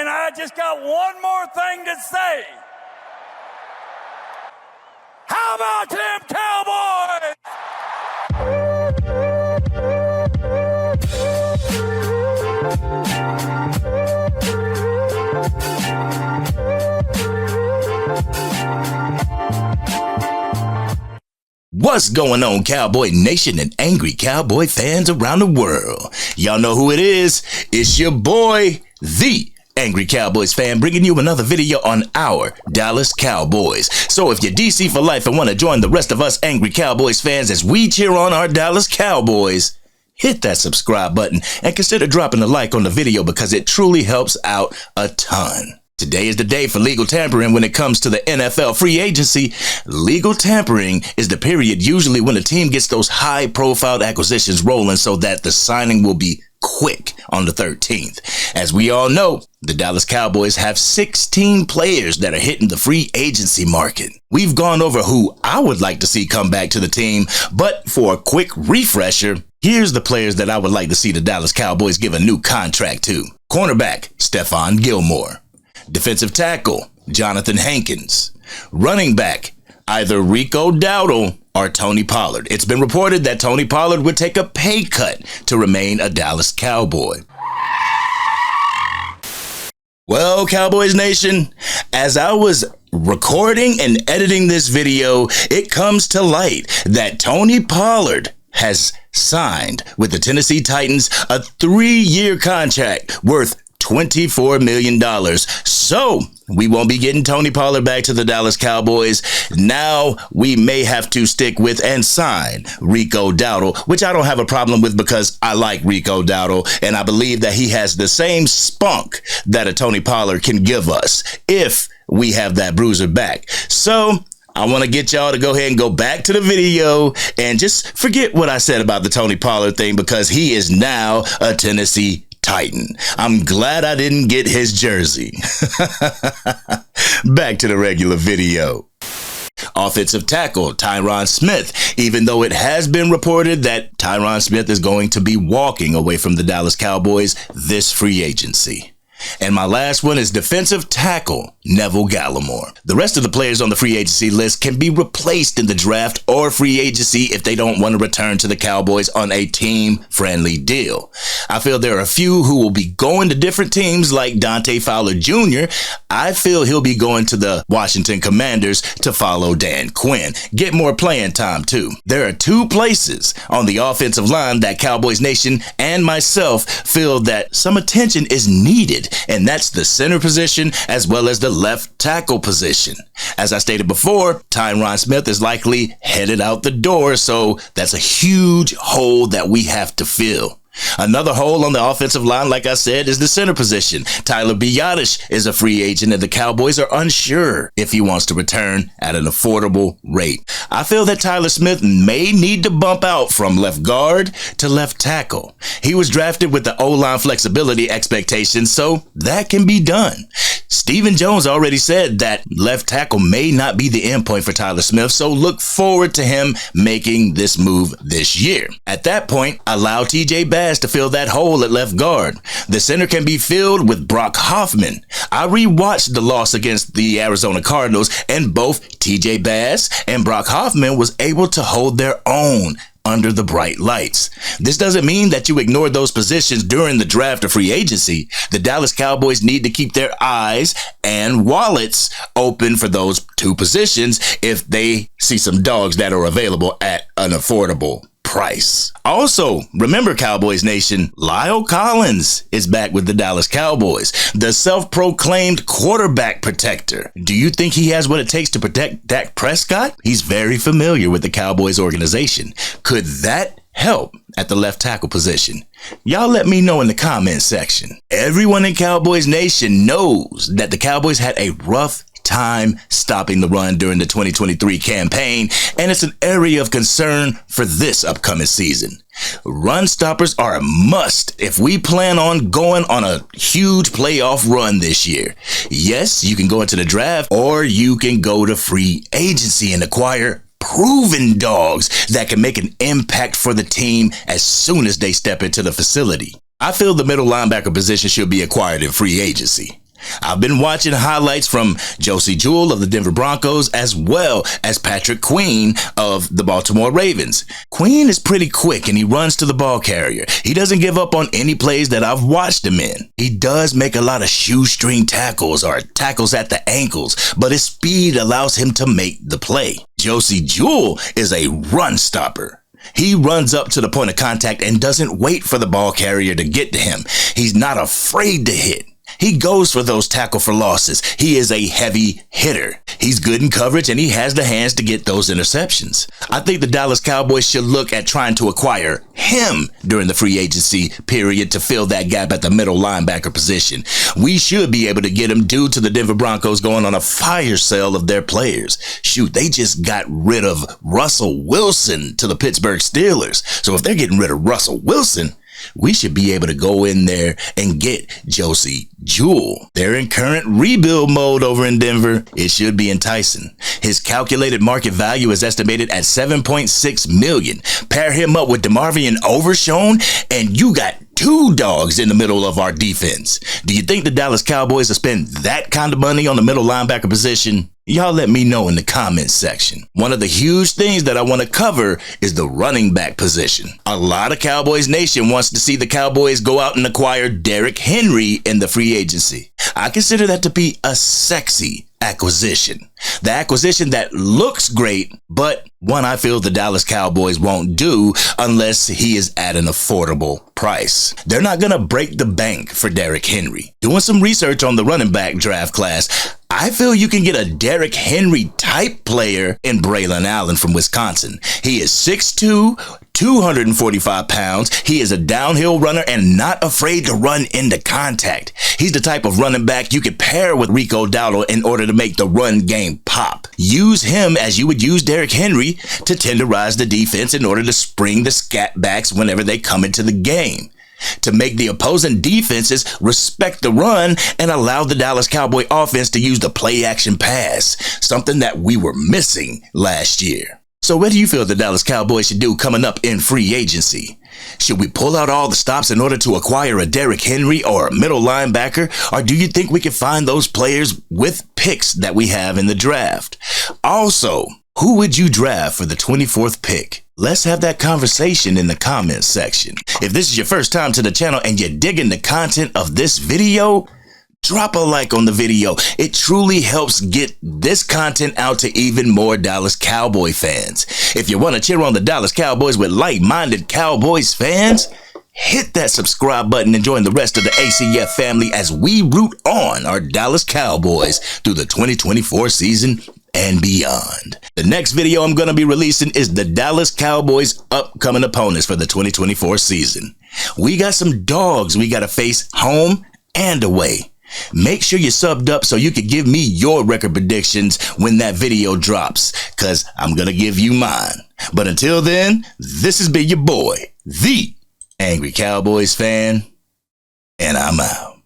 And I just got one more thing to say. How about them Cowboys? What's going on, Cowboy Nation and Angry Cowboy fans around the world? Y'all know who it is. It's your boy, the Angry Cowboys Fan, bringing you another video on our Dallas Cowboys. So if you're DC for life and want to join the rest of us Angry Cowboys fans as we cheer on our Dallas Cowboys, hit that subscribe button and consider dropping a like on the video because it truly helps out a ton. Today is the day for legal tampering when it comes to the NFL free agency. Legal tampering is the period usually when a team gets those high-profile acquisitions rolling so that the signing will be quick on the 13th. As we all know, the Dallas Cowboys have 16 players that are hitting the free agency market. We've gone over who I would like to see come back to the team, but for a quick refresher, here's the players that I would like to see the Dallas Cowboys give a new contract to. Cornerback, Neville Galemore. Defensive tackle, Jonathan Hankins. Running back, either Rico Dowdle or Tony Pollard. It's been reported that Tony Pollard would take a pay cut to remain a Dallas Cowboy. Well, Cowboys Nation, as I was recording and editing this video, it comes to light that Tony Pollard has signed with the Tennessee Titans a 3-year contract worth $24 million. So we won't be getting Tony Pollard back to the Dallas Cowboys. Now we may have to stick with and sign Rico Dowdle, which I don't have a problem with because I like Rico Dowdle and I believe that he has the same spunk that a Tony Pollard can give us if we have that bruiser back. So I want to get y'all to go ahead and go back to the video and just forget what I said about the Tony Pollard thing because he is now a Tennessee Titan. I'm glad I didn't get his jersey. Back to the regular video. Offensive tackle, Tyron Smith. Even though it has been reported that Tyron Smith is going to be walking away from the Dallas Cowboys this free agency. And my last one is defensive tackle, Neville Galemore. The rest of the players on the free agency list can be replaced in the draft or free agency if they don't want to return to the Cowboys on a team-friendly deal. I feel there are a few who will be going to different teams like Dante Fowler Jr. I feel he'll be going to the Washington Commanders to follow Dan Quinn. Get more playing time too. There are 2 places on the offensive line that Cowboys Nation and myself feel that some attention is needed, and that's the center position as well as the left tackle position. As I stated before, Tyron Smith is likely headed out the door, so that's a huge hole that we have to fill. Another hole on the offensive line, like I said, is the center position. Tyler Biadasz is a free agent and the Cowboys are unsure if he wants to return at an affordable rate. I feel that Tyler Smith may need to bump out from left guard to left tackle. He was drafted with the O-line flexibility expectations, so that can be done. Stephen Jones already said that left tackle may not be the endpoint for Tyler Smith, so look forward to him making this move this year. At that point, allow TJ Bass to fill that hole at left guard. The center can be filled with Brock Hoffman. I rewatched the loss against the Arizona Cardinals, and both TJ Bass and Brock Hoffman was able to hold their own under the bright lights. This doesn't mean that you ignore those positions during the draft or free agency. The Dallas Cowboys need to keep their eyes and wallets open for those 2 positions if they see some dogs that are available at an affordable price. Also, remember, Cowboys Nation, Lyle Collins is back with the Dallas Cowboys, the self-proclaimed quarterback protector. Do you think he has what it takes to protect Dak Prescott? He's very familiar with the Cowboys organization. Could that help at the left tackle position? Y'all let me know in the comment section. Everyone in Cowboys Nation knows that the Cowboys had a rough time stopping the run during the 2023 campaign, and it's an area of concern for this upcoming season. Run stoppers are a must if we plan on going on a huge playoff run this year. Yes, you can go into the draft, or you can go to free agency and acquire proven dogs that can make an impact for the team as soon as they step into the facility. I feel the middle linebacker position should be acquired in free agency. I've been watching highlights from Josie Jewell of the Denver Broncos as well as Patrick Queen of the Baltimore Ravens. Queen is pretty quick and he runs to the ball carrier. He doesn't give up on any plays that I've watched him in. He does make a lot of shoestring tackles or tackles at the ankles, but his speed allows him to make the play. Josie Jewell is a run stopper. He runs up to the point of contact and doesn't wait for the ball carrier to get to him. He's not afraid to hit. He goes for those tackle for losses. He is a heavy hitter. He's good in coverage and he has the hands to get those interceptions. I think the Dallas Cowboys should look at trying to acquire him during the free agency period to fill that gap at the middle linebacker position. We should be able to get him due to the Denver Broncos going on a fire sale of their players. Shoot, they just got rid of Russell Wilson to the Pittsburgh Steelers. So if they're getting rid of Russell Wilson, we should be able to go in there and get Josie Jewell. They're in current rebuild mode over in Denver. It should be enticing. His calculated market value is estimated at $7.6 million. Pair him up with DeMarvion Overshown, and you got two dogs in the middle of our defense. Do you think the Dallas Cowboys will spend that kind of money on the middle linebacker position? Y'all let me know in the comments section. One of the huge things that I want to cover is the running back position. A lot of Cowboys Nation wants to see the Cowboys go out and acquire Derrick Henry in the free agency. I consider that to be a sexy acquisition. The acquisition that looks great, but one I feel the Dallas Cowboys won't do unless he is at an affordable price. They're not going to break the bank for Derrick Henry. Doing some research on the running back draft class, I feel you can get a Derrick Henry type player in Braylon Allen from Wisconsin. He is 6'2", 245 pounds. He is a downhill runner and not afraid to run into contact. He's the type of running back you could pair with Rico Dowdle in order to make the run game pop. Use him as you would use Derrick Henry to tenderize the defense in order to spring the scat backs whenever they come into the game, to make the opposing defenses respect the run and allow the Dallas Cowboy offense to use the play action pass, something that we were missing last year. So what do you feel the Dallas Cowboys should do coming up in free agency? Should we pull out all the stops in order to acquire a Derrick Henry or a middle linebacker? Or do you think we can find those players with picks that we have in the draft? Also, who would you draft for the 24th pick? Let's have that conversation in the comments section. If this is your first time to the channel and you're digging the content of this video, drop a like on the video. It truly helps get this content out to even more Dallas Cowboy fans. If you want to cheer on the Dallas Cowboys with like-minded Cowboys fans, hit that subscribe button and join the rest of the ACF family as we root on our Dallas Cowboys through the 2024 season and beyond. The next video I'm going to be releasing is the Dallas Cowboys' upcoming opponents for the 2024 season. We got some dogs we got to face home and away. Make sure you're subbed up so you can give me your record predictions when that video drops, because I'm going to give you mine. But until then, this has been your boy, the Angry Cowboys Fan, and I'm out.